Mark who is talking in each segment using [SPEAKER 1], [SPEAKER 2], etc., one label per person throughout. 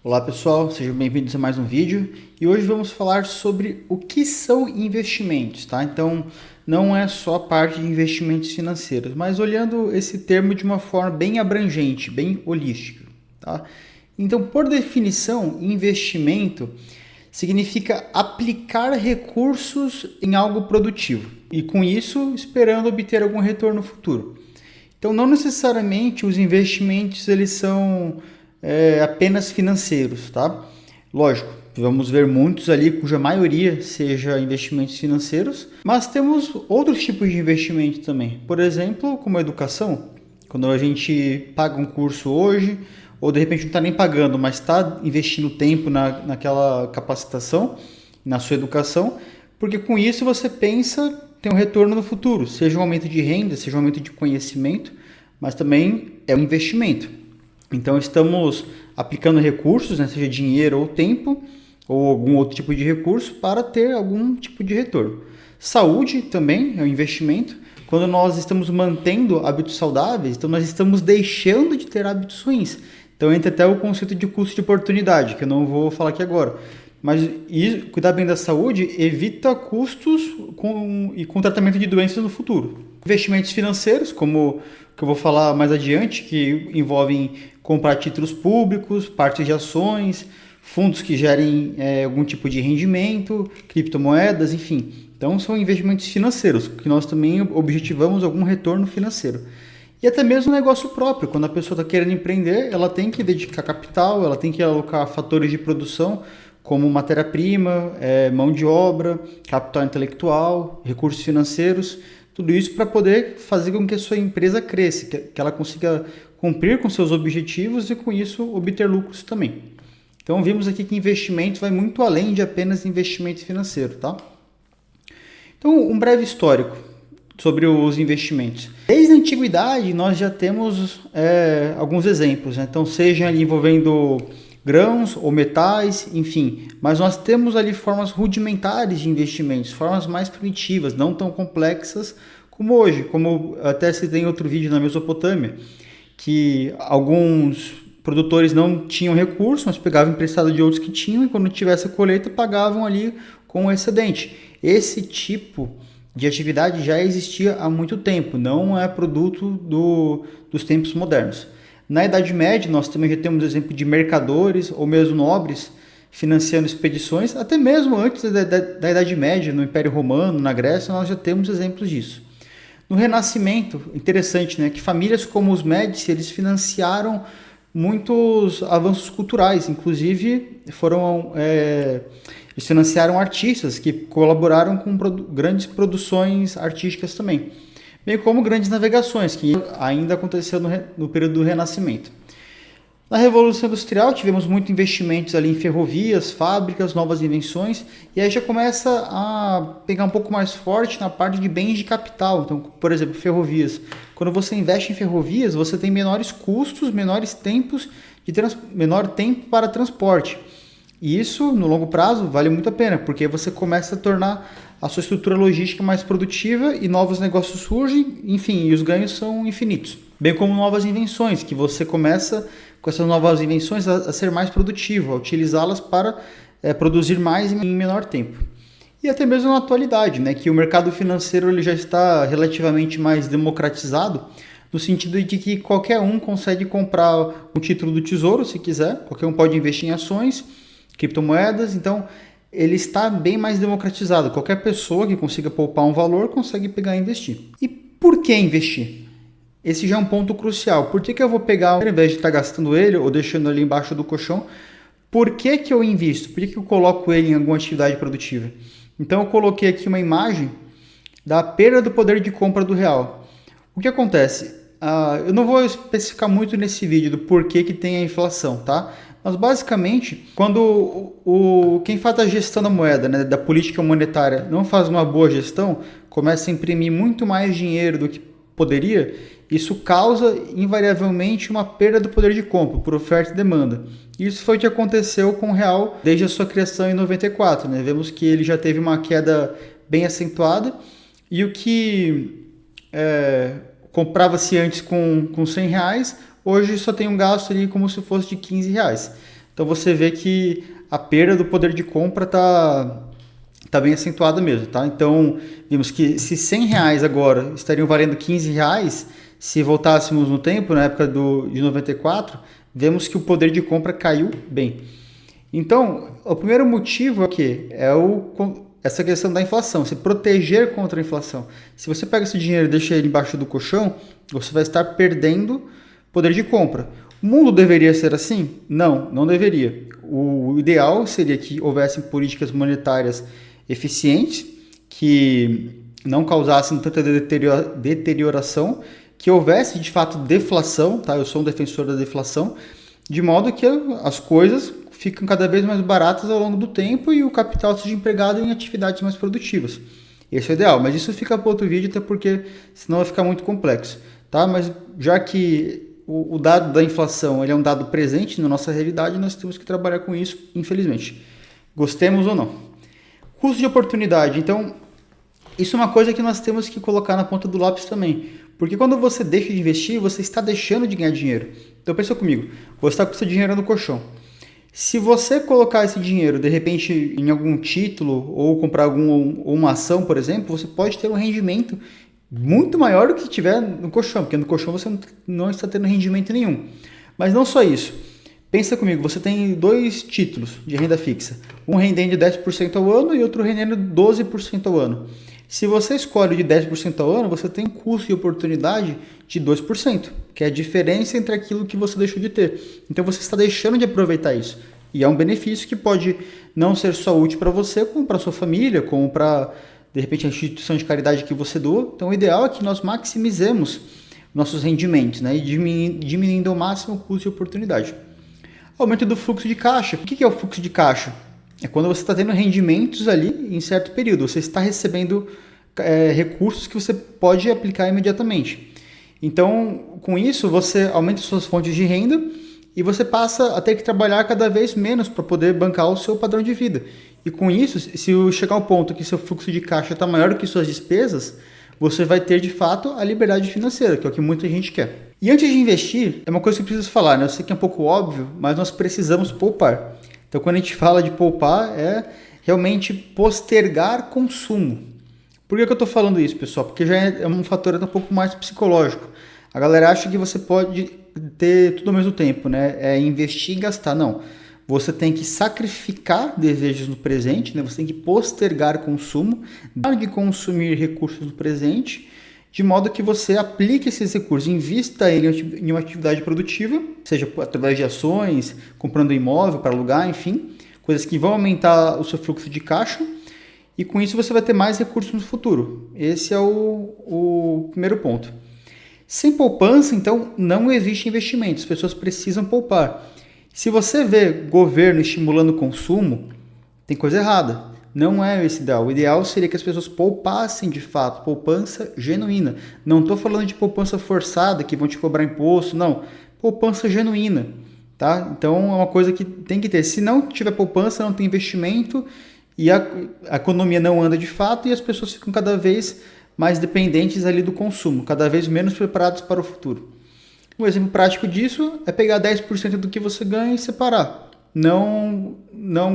[SPEAKER 1] Olá pessoal, sejam bem-vindos a mais um vídeo e hoje vamos falar sobre o que são investimentos, tá? Então não é só a parte de investimentos financeiros, mas olhando esse termo de uma forma bem abrangente, bem holística, tá? Então, por definição, investimento significa aplicar recursos em algo produtivo e com isso esperando obter algum retorno futuro. Então não necessariamente os investimentos eles são apenas financeiros, tá? Lógico, vamos ver muitos ali cuja maioria seja investimentos financeiros, mas temos outros tipos de investimento também. Por exemplo, como a educação, quando a gente paga um curso hoje, ou de repente não está nem pagando, mas está investindo tempo naquela capacitação, na sua educação, porque com isso você pensa ter um retorno no futuro, seja um aumento de renda, seja um aumento de conhecimento, mas também é um investimento. Então estamos aplicando recursos, né, seja dinheiro ou tempo, ou algum outro tipo de recurso, para ter algum tipo de retorno. Saúde também é um investimento. Quando nós estamos mantendo hábitos saudáveis, então nós estamos deixando de ter hábitos ruins. Então entra até o conceito de custo de oportunidade, que eu não vou falar aqui agora. Mas cuidar bem da saúde evita custos com tratamento de doenças no futuro. Investimentos financeiros, como que eu vou falar mais adiante, que envolvem comprar títulos públicos, partes de ações, fundos que gerem algum tipo de rendimento, criptomoedas, enfim. Então são investimentos financeiros, que nós também objetivamos algum retorno financeiro. E até mesmo negócio próprio, quando a pessoa está querendo empreender, ela tem que dedicar capital, ela tem que alocar fatores de produção, como matéria-prima, mão de obra, capital intelectual, recursos financeiros, tudo isso para poder fazer com que a sua empresa cresça, que ela consiga cumprir com seus objetivos e com isso obter lucros também. Então vimos aqui que investimento vai muito além de apenas investimento financeiro, tá? Então um breve histórico sobre os investimentos. Desde a antiguidade nós já temos alguns exemplos, né? Então seja ali envolvendo grãos ou metais, enfim, mas nós temos ali formas rudimentares de investimentos, formas mais primitivas, não tão complexas como hoje, como até citei em outro vídeo na Mesopotâmia, que alguns produtores não tinham recursos, mas pegavam emprestado de outros que tinham e quando tivesse a colheita pagavam ali com o excedente. Esse tipo de atividade já existia há muito tempo, não é produto dos tempos modernos. Na Idade Média, nós também já temos exemplo de mercadores ou mesmo nobres financiando expedições, até mesmo antes da Idade Média, no Império Romano, na Grécia, nós já temos exemplos disso. No Renascimento, interessante, né, que famílias como os Médici, eles financiaram muitos avanços culturais, inclusive eles financiaram artistas que colaboraram com grandes produções artísticas também, bem como grandes navegações, que ainda aconteceu no período do Renascimento. Na Revolução Industrial tivemos muitos investimentos ali em ferrovias, fábricas, novas invenções, e aí já começa a pegar um pouco mais forte na parte de bens de capital. Então, por exemplo, ferrovias. Quando você investe em ferrovias, você tem menores custos, menor tempo para transporte. E isso, no longo prazo, vale muito a pena, porque você começa a tornar a sua estrutura logística mais produtiva e novos negócios surgem, enfim, e os ganhos são infinitos. Bem como novas invenções, que você começa com essas novas invenções a ser mais produtivo, a utilizá-las para produzir mais em menor tempo. E até mesmo na atualidade, né, que o mercado financeiro ele já está relativamente mais democratizado, no sentido de que qualquer um consegue comprar um título do Tesouro, se quiser, qualquer um pode investir em ações, criptomoedas, então ele está bem mais democratizado. Qualquer pessoa que consiga poupar um valor consegue pegar e investir. E por que investir? Esse já é um ponto crucial. Por que eu vou pegar, ao invés de estar gastando ele ou deixando ele embaixo do colchão, por que eu invisto? Por que eu coloco ele em alguma atividade produtiva? Então eu coloquei aqui uma imagem da perda do poder de compra do real. O que acontece? Eu não vou especificar muito nesse vídeo do porquê que tem a inflação, tá? Mas basicamente, quando quem faz a gestão da moeda, né, da política monetária, não faz uma boa gestão, começa a imprimir muito mais dinheiro do que poderia, isso causa invariavelmente uma perda do poder de compra por oferta e demanda. Isso foi o que aconteceu com o real desde a sua criação em 94. Né? Vemos que ele já teve uma queda bem acentuada e o que comprava-se antes com R$100, hoje só tem um gasto ali como se fosse de R$15. Então você vê que a perda do poder de compra tá bem acentuada mesmo, tá? Então vimos que se R$ 100 agora estariam valendo R$ 15, se voltássemos no tempo, na época de 94, vemos que o poder de compra caiu bem. Então, o primeiro motivo é o quê? Essa questão da inflação, se proteger contra a inflação. Se você pega esse dinheiro e deixa ele embaixo do colchão, você vai estar perdendo poder de compra. O mundo deveria ser assim? Não, não deveria. O ideal seria que houvessem políticas monetárias eficientes, que não causassem tanta deterioração, que houvesse de fato deflação, tá? Eu sou um defensor da deflação, de modo que as coisas ficam cada vez mais baratas ao longo do tempo e o capital seja empregado em atividades mais produtivas. Esse é o ideal, mas isso fica para outro vídeo, até porque senão vai ficar muito complexo, tá? Mas já que o dado da inflação ele é um dado presente na nossa realidade, nós temos que trabalhar com isso, infelizmente. Gostemos ou não. Custo de oportunidade. Então, isso é uma coisa que nós temos que colocar na ponta do lápis também. Porque quando você deixa de investir, você está deixando de ganhar dinheiro. Então, pensa comigo. Você está com seu dinheiro no colchão. Se você colocar esse dinheiro, de repente, em algum título ou comprar uma ação, por exemplo, você pode ter um rendimento muito maior do que tiver no colchão, porque no colchão você não está tendo rendimento nenhum. Mas não só isso. Pensa comigo, você tem 2 títulos de renda fixa. Um rendendo 10% ao ano e outro rendendo 12% ao ano. Se você escolhe de 10% ao ano, você tem um custo de oportunidade de 2%, que é a diferença entre aquilo que você deixou de ter. Então você está deixando de aproveitar isso. E é um benefício que pode não ser só útil para você, como para sua família, como para, de repente, a instituição de caridade que você doa. Então o ideal é que nós maximizemos nossos rendimentos, né? E diminuindo ao máximo o custo de oportunidade. Aumento do fluxo de caixa. O que é o fluxo de caixa? É quando você está tendo rendimentos ali em certo período. Você está recebendo recursos que você pode aplicar imediatamente. Então, com isso, você aumenta suas fontes de renda e você passa a ter que trabalhar cada vez menos para poder bancar o seu padrão de vida. E com isso, se chegar ao ponto que seu fluxo de caixa está maior do que suas despesas, você vai ter, de fato, a liberdade financeira, que é o que muita gente quer. E antes de investir, é uma coisa que eu preciso falar, né? Eu sei que é um pouco óbvio, mas nós precisamos poupar. Então, quando a gente fala de poupar, é realmente postergar consumo. Por que eu estou falando isso, pessoal? Porque já é um fator um pouco mais psicológico. A galera acha que você pode ter tudo ao mesmo tempo, né? É investir e gastar. Não. Você tem que sacrificar desejos no presente, né? Você tem que postergar consumo, dar de consumir recursos no presente, de modo que você aplique esses recursos, invista ele em uma atividade produtiva, seja através de ações, comprando imóvel para alugar, enfim, coisas que vão aumentar o seu fluxo de caixa, e com isso você vai ter mais recursos no futuro. Esse é o primeiro ponto. Sem poupança, então, não existe investimento, as pessoas precisam poupar. Se você vê governo estimulando o consumo, tem coisa errada. Não é esse ideal. O ideal seria que as pessoas poupassem de fato, poupança genuína. Não estou falando de poupança forçada, que vão te cobrar imposto, não. Poupança genuína, tá? Então é uma coisa que tem que ter. Se não tiver poupança, não tem investimento e a economia não anda de fato e as pessoas ficam cada vez mais dependentes ali do consumo, cada vez menos preparados para o futuro. Um exemplo prático disso é pegar 10% do que você ganha e separar. Não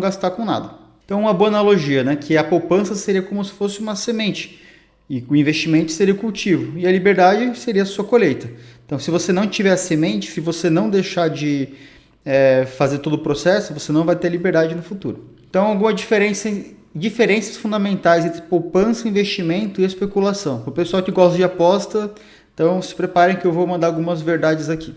[SPEAKER 1] gastar com nada. Então, uma boa analogia, né? Que a poupança seria como se fosse uma semente. E o investimento seria o cultivo. E a liberdade seria a sua colheita. Então, se você não tiver a semente, se você não deixar de fazer todo o processo, você não vai ter liberdade no futuro. Então, algumas diferenças fundamentais entre poupança, investimento e especulação. Para o pessoal que gosta de aposta, então se preparem que eu vou mandar algumas verdades aqui.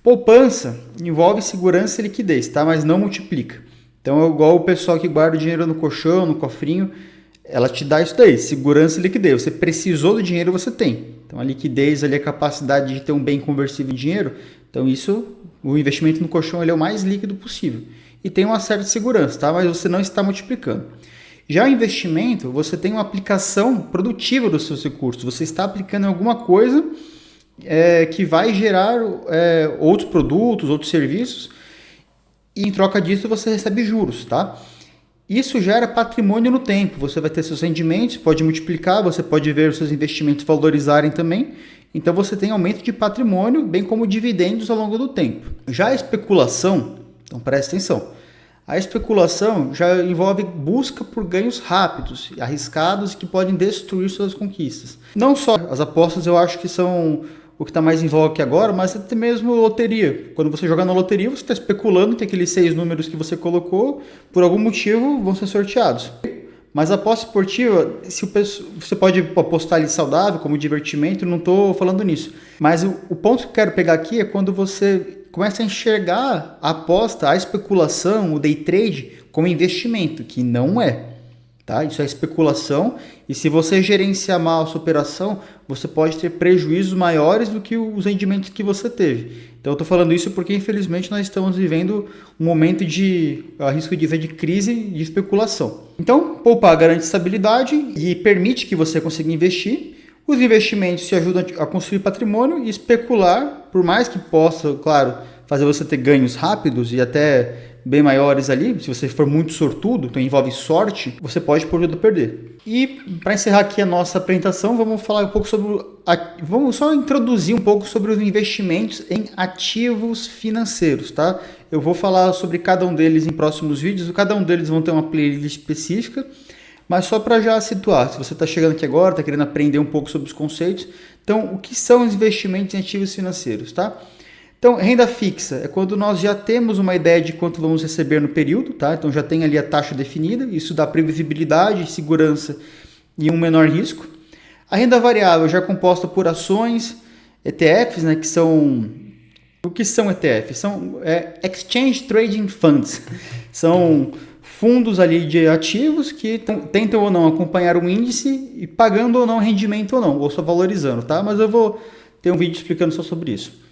[SPEAKER 1] Poupança envolve segurança e liquidez, tá? Mas não multiplica. Então é igual o pessoal que guarda o dinheiro no colchão, no cofrinho, ela te dá isso daí, segurança e liquidez. Você precisou do dinheiro, você tem. Então a liquidez ali é a capacidade de ter um bem conversível em dinheiro. Então isso, o investimento no colchão ele é o mais líquido possível. E tem uma certa segurança, tá? Mas você não está multiplicando. Já o investimento, você tem uma aplicação produtiva dos seus recursos. Você está aplicando em alguma coisa que vai gerar outros produtos, outros serviços, e em troca disso você recebe juros, tá? Isso gera patrimônio no tempo. Você vai ter seus rendimentos, pode multiplicar, você pode ver os seus investimentos valorizarem também. Então você tem aumento de patrimônio, bem como dividendos ao longo do tempo. Já a especulação, Então preste atenção. A especulação já envolve busca por ganhos rápidos, arriscados e que podem destruir suas conquistas. Não só as apostas eu acho que são o que está mais em voga aqui agora, mas até mesmo loteria. Quando você joga na loteria, você está especulando que aqueles 6 números que você colocou, por algum motivo, vão ser sorteados. Mas a aposta esportiva, você pode apostar ali saudável, como divertimento, não estou falando nisso. Mas o ponto que eu quero pegar aqui é quando você começa a enxergar a aposta, a especulação, o day trade, como investimento, que não é. Tá? Isso é especulação, e se você gerenciar mal a sua operação, você pode ter prejuízos maiores do que os rendimentos que você teve. Então eu estou falando isso porque infelizmente nós estamos vivendo um momento de, arrisco de dizer, de crise de especulação. Então, poupar garante estabilidade e permite que você consiga investir. Os investimentos te ajudam a construir patrimônio e especular, por mais que possa, claro, fazer você ter ganhos rápidos e até bem maiores ali, se você for muito sortudo, então envolve sorte, você pode por tudo perder. E para encerrar aqui a nossa apresentação, vamos falar um pouco sobre, vamos só introduzir um pouco sobre os investimentos em ativos financeiros, tá? Eu vou falar sobre cada um deles em próximos vídeos, cada um deles vão ter uma playlist específica, mas só para já situar, se você está chegando aqui agora, está querendo aprender um pouco sobre os conceitos, então o que são os investimentos em ativos financeiros, tá? Então, renda fixa é quando nós já temos uma ideia de quanto vamos receber no período, tá? Então já tem ali a taxa definida, isso dá previsibilidade, segurança e um menor risco. A renda variável já é composta por ações, ETFs, né, que são... O que são ETFs? São Exchange Trading Funds. São fundos ali de ativos que tentam ou não acompanhar um índice e pagando ou não rendimento ou só valorizando, tá? Mas eu vou ter um vídeo explicando só sobre isso.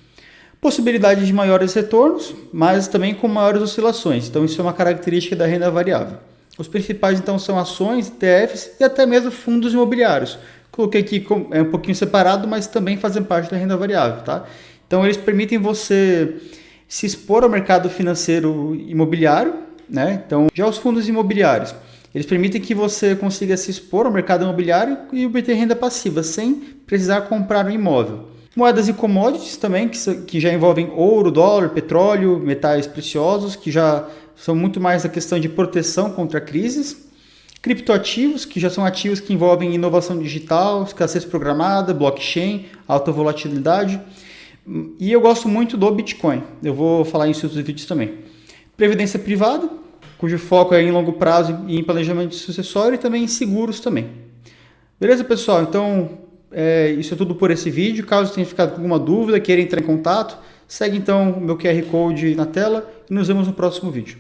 [SPEAKER 1] Possibilidade de maiores retornos, mas também com maiores oscilações. Então isso é uma característica da renda variável. Os principais então são ações, ETFs e até mesmo fundos imobiliários. Coloquei aqui um pouquinho separado, mas também fazem parte da renda variável, tá? Então eles permitem você se expor ao mercado financeiro imobiliário, né? Então já os fundos imobiliários, eles permitem que você consiga se expor ao mercado imobiliário e obter renda passiva sem precisar comprar um imóvel. Moedas e commodities também, que já envolvem ouro, dólar, petróleo, metais preciosos, que já são muito mais a questão de proteção contra crises. Criptoativos, que já são ativos que envolvem inovação digital, escassez programada, blockchain, alta volatilidade. E eu gosto muito do Bitcoin, eu vou falar isso nos vídeos também. Previdência privada, cujo foco é em longo prazo e em planejamento sucessório e também em seguros também. Beleza, pessoal? Então... isso é tudo por esse vídeo. Caso tenha ficado com alguma dúvida, queira entrar em contato, segue então o meu QR Code na tela e nos vemos no próximo vídeo.